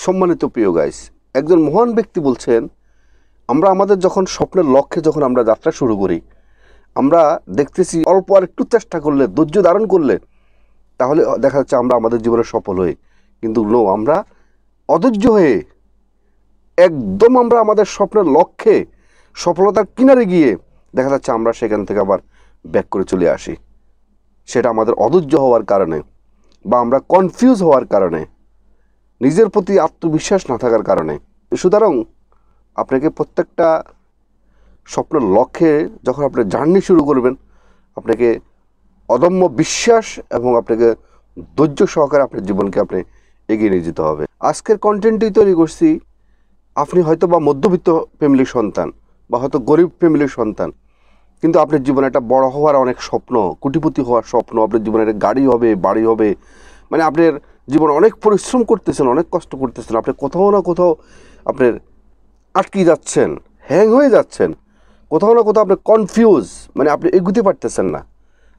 সম্মানিত প্রিয় গাইস, একজন মহান ব্যক্তি বলছেন, আমরা আমাদের যখন স্বপ্নের লক্ষ্যে যখন আমরা যাত্রা শুরু করি, আমরা দেখতেছি অল্প আর একটু চেষ্টা করলে, ধৈর্য ধারণ করলে, তাহলে দেখা যাচ্ছে আমরা আমাদের জীবনে সফল হই। কিন্তু আমরা অধৈর্য হয়ে একদম আমরা আমাদের স্বপ্নের লক্ষ্যে সফলতার কিনারে গিয়ে দেখা যাচ্ছে আমরা সেখান থেকে আবার ব্যাক করে চলে আসি। সেটা আমাদের অধৈর্য হওয়ার কারণে, বা আমরা কনফিউজ হওয়ার কারণে, নিজের প্রতি আত্মবিশ্বাস না থাকার কারণে। সুতরাং আপনাকে প্রত্যেকটা স্বপ্নের লক্ষ্যে যখন আপনি জার্নি শুরু করবেন, আপনাকে অদম্য বিশ্বাস এবং আপনাকে ধৈর্য সহকারে আপনার জীবনকে আপনি এগিয়ে নিয়ে যেতে হবে। আজকের কন্টেন্টটি তৈরি করছি, আপনি হয়তো বা মধ্যবিত্ত ফ্যামিলির সন্তান বা হয়তো গরিব ফ্যামিলির সন্তান, কিন্তু আপনার জীবনে একটা বড় হওয়ার অনেক স্বপ্ন, কোটিপতি হওয়ার স্বপ্ন, আপনার জীবনে একটা গাড়ি হবে, বাড়ি হবে, মানে আপনার জীবনে অনেক পরিশ্রম করতেছেন, অনেক কষ্ট করতেছেন, আপনি কোথাও না কোথাও আপনার আটকে যাচ্ছেন, হ্যাং হয়ে যাচ্ছেন, কোথাও না কোথাও আপনি কনফিউজ, মানে আপনি এগুতে পারতেছেন না,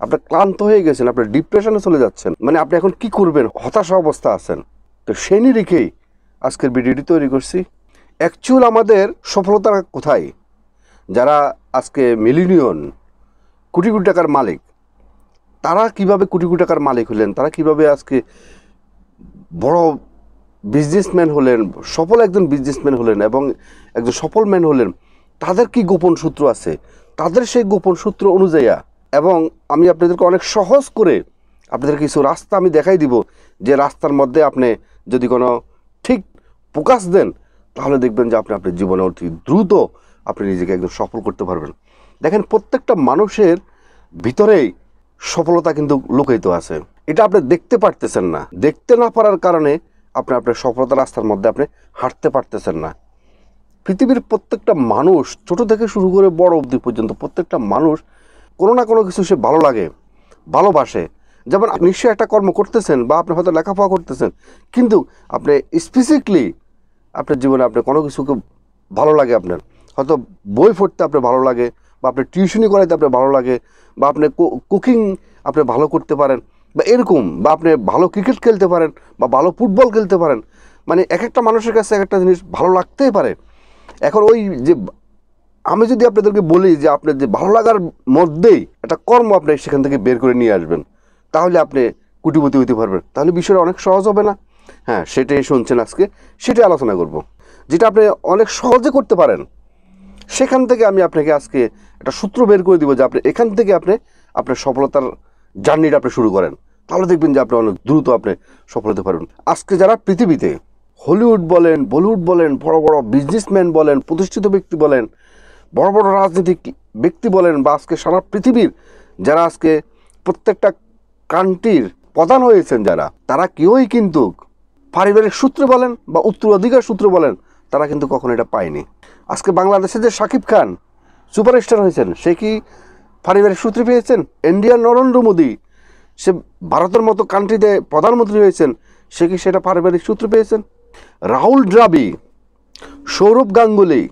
আপনি ক্লান্ত হয়ে গেছেন, আপনি ডিপ্রেশনে চলে যাচ্ছেন, মানে আপনি এখন কি করবেন, হতাশা অবস্থা আছেন। তো সেই নিরিখেই আজকের ভিডিওটি তৈরি করছি। অ্যাকচুয়াল আমাদের সফলতা কোথায়? যারা আজকে মিলিনিয়ন, কোটি কোটি টাকার মালিক, তারা কিভাবে কোটি কোটি টাকার মালিক হলেন, তারা কিভাবে আজকে বড় বিজনেসম্যান হলেন, সফল একজন বিজনেসম্যান হলেন এবং একজন সফল ম্যান হলেন, তাদের কি গোপন সূত্র আছে, তাদের সেই গোপন সূত্র অনুযায়ী এবং আমি আপনাদেরকে অনেক সহজ করে আপনাদের কিছু রাস্তা আমি দেখাই দিব, যে রাস্তার মধ্যে আপনি যদি কোনো ঠিক ফোকাস দেন, তাহলে দেখবেন যে আপনি আপনার জীবনে অতি দ্রুত আপনি নিজেকে একদম সফল করতে পারবেন। দেখেন, প্রত্যেকটা মানুষের ভিতরেই সফলতা কিন্তু লুকায়িত আছে, এটা আপনি দেখতে পারতেছেন না। দেখতে না পারার কারণে আপনি আপনার সফলতার রাস্তার মধ্যে আপনি হাঁটতে পারতেছেন না। পৃথিবীর প্রত্যেকটা মানুষ, ছোট থেকে শুরু করে বড় অবধি পর্যন্ত, প্রত্যেকটা মানুষ কোনো না কোনো কিছু সে ভালো লাগে, ভালোবাসে। যেমন নিশ্চয়ই একটা কর্ম করতেছেন বা আপনি হয়তো লেখাপড়া করতেছেন, কিন্তু আপনি স্পেসিফিকলি আপনার জীবনে আপনি কোনো কিছুকে ভালো লাগে, আপনার হয়তো বই পড়তে আপনার ভালো লাগে, বা আপনি টিউশনি করাইতে আপনার ভালো লাগে, বা আপনি কুকিং আপনি ভালো করতে পারেন, বা এরকম, বা আপনি ভালো ক্রিকেট খেলতে পারেন, বা ভালো ফুটবল খেলতে পারেন। মানে এক একটা মানুষের কাছে এক একটা জিনিস ভালো লাগতেই পারে। এখন ওই যে আমি যদি আপনাদেরকে বলি যে আপনার যে ভালো লাগার মধ্যেই একটা কর্ম আপনি সেখান থেকে বের করে নিয়ে আসবেন, তাহলে আপনি কোটিপতি হতে পারবেন, তাহলে বিষয়টা অনেক সহজ হবে না? হ্যাঁ, সেটাই শুনছেন আজকে, সেটাই আলোচনা করব। যেটা আপনি অনেক সহজে করতে পারেন, সেখান থেকে আমি আপনাকে আজকে একটা সূত্র বের করে দিব, যে আপনি এখান থেকে আপনি আপনার সফলতার জার্নিটা আপনি শুরু করেন, তাহলে দেখবেন যে আপনি অনেক দ্রুত আপনি সফল হতে পারবেন। আজকে যারা পৃথিবীতে হলিউড বলেন, বলিউড বলেন, বড় বড় বিজনেসম্যান বলেন, প্রতিষ্ঠিত ব্যক্তি বলেন, বড় বড় রাজনৈতিক ব্যক্তি বলেন, বা আজকে সারা পৃথিবীর যারা আজকে প্রত্যেকটা কান্ট্রির প্রধান হয়েছেন যারা, তারা কেউই কিন্তু পারিবারিক সূত্রে বলেন বা উত্তরাধিকার সূত্রে বলেন, তারা কিন্তু কখনো এটা পায়নি। আজকে বাংলাদেশে যে শাকিব খান সুপারস্টার হয়েছেন, সে কি পারিবারিক সূত্রে পেয়েছেন? ইন্ডিয়ার নরেন্দ্র মোদী, সে ভারতের মতো কান্ট্রিতে প্রধানমন্ত্রী হয়েছেন, সে কি সেটা পারিবারিক সূত্রে পেয়েছেন? রাহুল দ্রাবিড়, সৌরভ গাঙ্গুলি,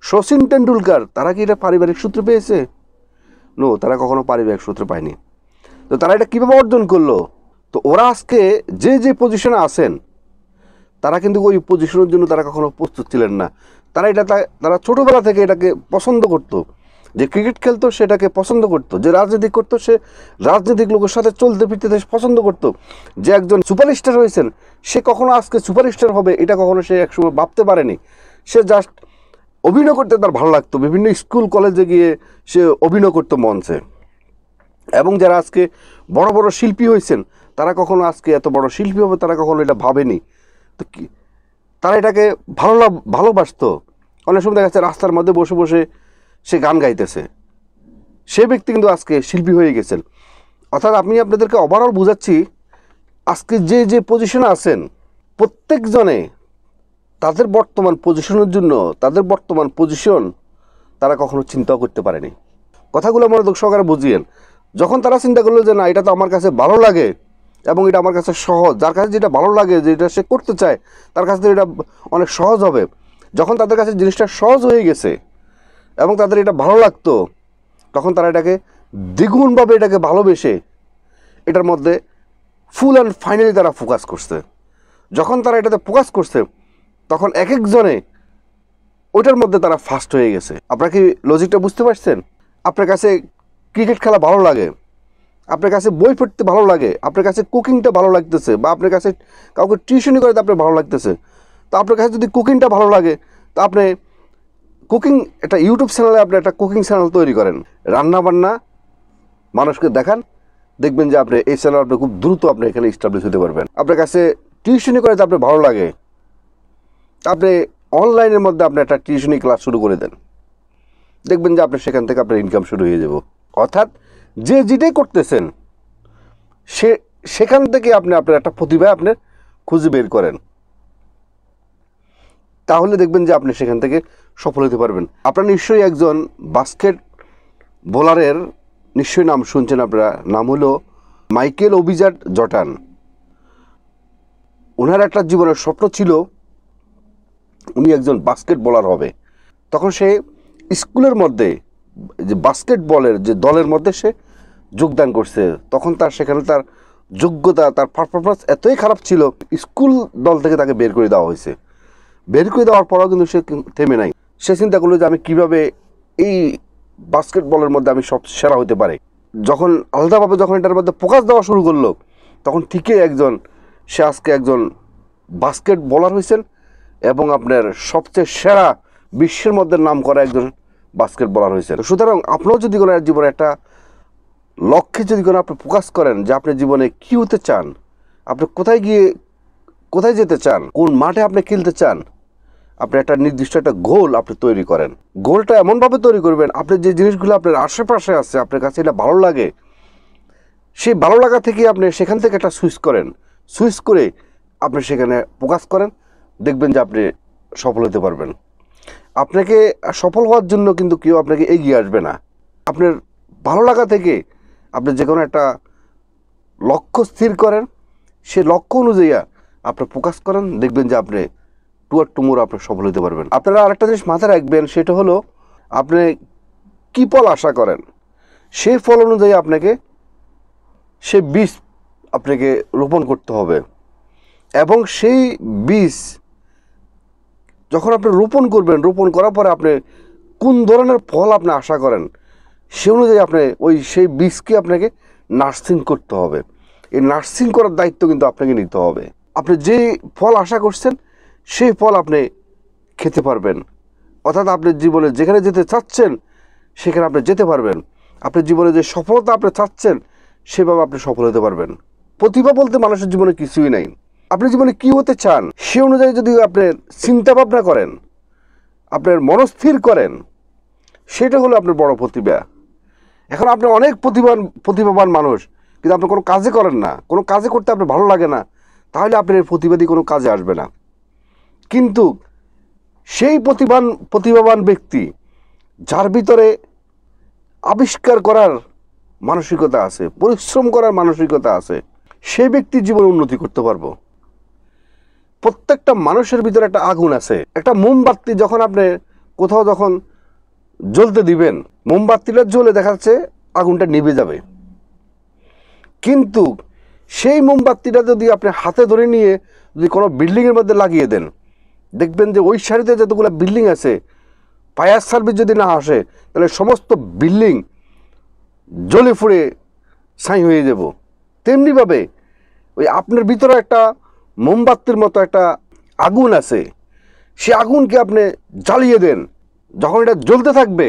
শচীন টেন্ডুলকার, তারা কি এটা পারিবারিক সূত্রে পেয়েছে? নো, তারা কখনো পারিবারিক সূত্রে পায়নি। তো তারা এটা কীভাবে অর্জন করলো? তো ওরা আজকে যে যে পজিশনে আছেন, তারা কিন্তু ওই পজিশনের জন্য তারা কখনো প্রস্তুত ছিলেন না। তারা ছোটোবেলা থেকে এটাকে পছন্দ করতো, যে ক্রিকেট খেলতো সেটাকে পছন্দ করতো, যে রাজনীতি করতো সে রাজনৈতিক লোকের সাথে চলতে ফিরতে পছন্দ করতো। যে একজন সুপারস্টার হয়েছেন, সে কখনো আজকে সুপারস্টার হবে এটা কখনো সে একসময় ভাবতে পারেনি। সে জাস্ট অভিনয় করতে তার ভালো লাগতো, বিভিন্ন স্কুল কলেজে গিয়ে সে অভিনয় করতো মঞ্চে। এবং যারা আজকে বড় বড় শিল্পী হয়েছেন, তারা কখনো আজকে এত বড় শিল্পী হবে তারা কখনো এটা ভাবেনি। তো কি তারা এটাকে ভালোবাসতো। অনেক সময় দেখা যাচ্ছে রাস্তার মধ্যে বসে বসে সে গান গাইতেছে, সে ব্যক্তি কিন্তু আজকে শিল্পী হয়ে গেছেন। অর্থাৎ আমি আপনাদেরকে ওভারঅল বুঝাচ্ছি, আজকে যে যে পজিশনে আছেন, প্রত্যেকজনে তাদের বর্তমান পজিশনের জন্য, তাদের বর্তমান পজিশন তারা কখনো চিন্তাও করতে পারেনি। কথাগুলো মনোযোগ সহকারে বুঝিয়েন। যখন তারা চিন্তা করলো যে না, এটা তো আমার কাছে ভালো লাগে এবং এটা আমার কাছে সহজ, যার কাছে যেটা ভালো লাগে, যেটা সে করতে চায়, তার কাছে এটা অনেক সহজ হবে। যখন তাদের কাছে জিনিসটা সহজ হয়ে গেছে এবং তাদের এটা ভালো লাগতো, তখন তারা এটাকে দ্বিগুণভাবে এটাকে ভালোবেসে এটার মধ্যে ফুল অ্যান্ড ফাইনালি তারা ফোকাস করছে। যখন তারা এটাতে ফোকাস করছে তখন এক একজনে ওইটার মধ্যে তারা ফার্স্ট হয়ে গেছে। আপনারা কি লজিকটা বুঝতে পারছেন? আপনার কাছে ক্রিকেট খেলা ভালো লাগে, আপনার কাছে বই পড়তে ভালো লাগে, আপনার কাছে কুকিংটা ভালো লাগতেছে, বা আপনার কাছে কাউকে টিউশনি করে আপনার ভালো লাগতেছে, তো আপনার কাছে যদি কুকিংটা ভালো লাগে তো আপনি কুকিং একটা ইউটিউব চ্যানেলে আপনি একটা কুকিং চ্যানেল তৈরি করেন, রান্না বান্না মানুষকে দেখান, দেখবেন যে আপনি এই চ্যানেল আপনি খুব দ্রুত আপনি এখানে এস্টাবলিশ হতে পারবেন। আপনার কাছে টিউশনি করে আপনার ভালো লাগে, আপনি অনলাইনের মধ্যে আপনি একটা টিউশনি ক্লাস শুরু করে দেন, দেখবেন যে আপনি সেখান থেকে আপনার ইনকাম শুরু হয়ে যাব। অর্থাৎ যে যেটাই করতেছেন সেখান থেকে আপনি আপনার একটা প্রতিভা আপনি খুঁজে বের করেন, তাহলে দেখবেন যে আপনি সেখান থেকে সফল হতে পারবেন। আপনারা নিশ্চয়ই একজন বাস্কেট বোলারের নিশ্চয়ই নাম শুনছেন, আপনারা নাম হলো মাইকেল অভিজাত জর্ডান। ওনার একটা জীবনের স্বপ্ন ছিল উনি একজন বাস্কেট বোলার হবে। তখন সে স্কুলের মধ্যে যে বাস্কেটবলের যে দলের মধ্যে সে যোগদান করছে, তখন তার সেখানে তার যোগ্যতা, তার পারফরমেন্স এতই খারাপ ছিল, স্কুল দল থেকে তাকে বের করে দেওয়া হয়েছে। বের করে দেওয়ার পরেও কিন্তু সে থেমে নাই। সে চিন্তা করলো যে আমি কীভাবে এই বাস্কেটবলের মধ্যে আমি সব সেরা হতে পারি। যখন আলাদাভাবে যখন এটার মধ্যে ফোকাস দেওয়া শুরু করলো, তখন ঠিকই সে আজকে একজন বাস্কেট বলার হয়েছেন এবং আপনার সবচেয়ে সেরা বিশ্বের মধ্যে নাম করা একজন বাস্কেট বলার হয়েছেন। সুতরাং আপনিও যদি কোনো জীবনে একটা লক্ষ্যে যদি কোনো আপনি ফোকাস করেন যে আপনি জীবনে কী হতে চান, আপনি কোথায় যেতে চান, কোন মাঠে আপনি খেলতে চান, আপনি একটা নির্দিষ্ট একটা গোল আপনি তৈরি করেন। গোলটা এমনভাবে তৈরি করবেন আপনি যে জিনিসগুলো আপনার আশেপাশে আছে, আপনার কাছে এটা ভালো লাগে, সেই ভালো লাগা থেকে আপনি সেখান থেকে একটা সুইচ করেন, সুইচ করে আপনি সেখানে ফোকাস করেন, দেখবেন যে আপনি সফল হতে পারবেন। আপনাকে সফল হওয়ার জন্য কিন্তু কেউ আপনাকে এগিয়ে আসবে না। আপনার ভালো লাগা থেকে আপনি যে কোনো একটা লক্ষ্য স্থির করেন, সে লক্ষ্য অনুযায়ী আপনি ফোকাস করেন, দেখবেন যে আপনি টুমোরো আপনি সফল হতে পারবেন। আপনারা আরেকটা জিনিস মাথায় রাখবেন, সেটা হলো আপনি কী ফল আশা করেন সেই ফল অনুযায়ী আপনাকে সে বীজ আপনাকে রোপণ করতে হবে, এবং সেই বীজ যখন আপনি রোপণ করবেন, রোপণ করার পরে আপনি কোন ধরনের ফল আপনি আশা করেন সে অনুযায়ী আপনি সেই বীজকে আপনাকে নার্সিং করতে হবে। এই নার্সিং করার দায়িত্ব কিন্তু আপনাকে নিতে হবে। আপনি যে ফল আশা করছেন সেই ফল আপনি খেতে পারবেন, অর্থাৎ আপনি জীবনে যেখানে যেতে চাচ্ছেন সেখানে আপনি যেতে পারবেন। আপনি জীবনে যে সফলতা আপনি চাচ্ছেন সেভাবে আপনি সফল হতে পারবেন। প্রতিভা বলতে মানুষের জীবনে কিছুই নাই। আপনি জীবনে কী হতে চান সে অনুযায়ী যদি আপনি চিন্তা ভাবনা করেন, আপনার মনস্থির করেন, সেটা হলো আপনার বড় প্রতিভা। এখন আপনি অনেক প্রতিভাবান মানুষ, কিন্তু আপনি কোনো কাজে করেন না, কোনো কাজে করতে আপনার ভালো লাগে না, তাহলে আপনার প্রতিভা দিয়ে কোনো কাজে আসবে না। কিন্তু সেই প্রতিভাবান ব্যক্তি যার ভিতরে আবিষ্কার করার মানসিকতা আছে, পরিশ্রম করার মানসিকতা আছে, সেই ব্যক্তির জীবনে উন্নতি করতে পারবো। প্রত্যেকটা মানুষের ভিতরে একটা আগুন আছে। একটা মোমবাতি যখন আপনি কোথাও যখন জ্বলতে দিবেন, মোমবাতিটা জ্বলে দেখা যাচ্ছে আগুনটা নিভে যাবে, কিন্তু সেই মোমবাতিটা যদি আপনি হাতে ধরে নিয়ে যদি কোনো বিল্ডিংয়ের মধ্যে লাগিয়ে দেন, দেখবেন যে ওই সারিতে যতগুলো বিল্ডিং আছে, ফায়ার সার্ভিস যদি না আসে তাহলে সমস্ত বিল্ডিং জ্বলে ফুড়ে ছাই হয়ে যাব। তেমনিভাবে ওই আপনার ভিতরে একটা মোমবাতির মতো একটা আগুন আছে, সে আগুনকে আপনি জ্বালিয়ে দেন। যখন এটা জ্বলতে থাকবে,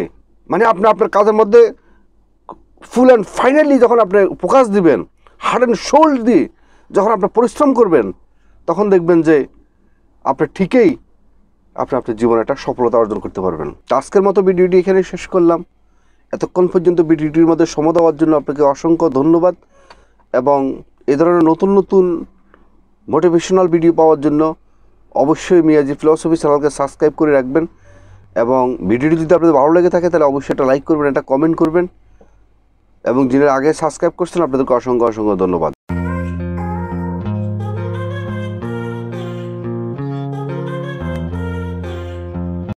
মানে আপনি আপনার কাজের মধ্যে ফুল অ্যান্ড ফাইনালি যখন আপনি ফোকাস দিবেন, হার্ট অ্যান্ড সোল দিয়ে যখন আপনি পরিশ্রম করবেন, তখন দেখবেন যে আপনি ঠিকই আপনার জীবনে একটা সফলতা অর্জন করতে পারবেন। আজকের মতো ভিডিওটি এখানে শেষ করলাম। এতক্ষণ পর্যন্ত ভিডিওটির মধ্যে সময় দেওয়ার জন্য আপনাকে অসংখ্য ধন্যবাদ, এবং এ ধরনের নতুন নতুন মোটিভেশনাল ভিডিও পাওয়ার জন্য অবশ্যই মিয়াজি ফিলসফি চ্যানেলকে সাবস্ক্রাইব করে রাখবেন, এবং ভিডিওটি যদি আপনাদের ভালো লেগে থাকে তাহলে অবশ্যই একটা লাইক করবেন, একটা কমেন্ট করবেন, এবং যিনি আগে সাবস্ক্রাইব করছেন আপনাদেরকে অসংখ্য ধন্যবাদ।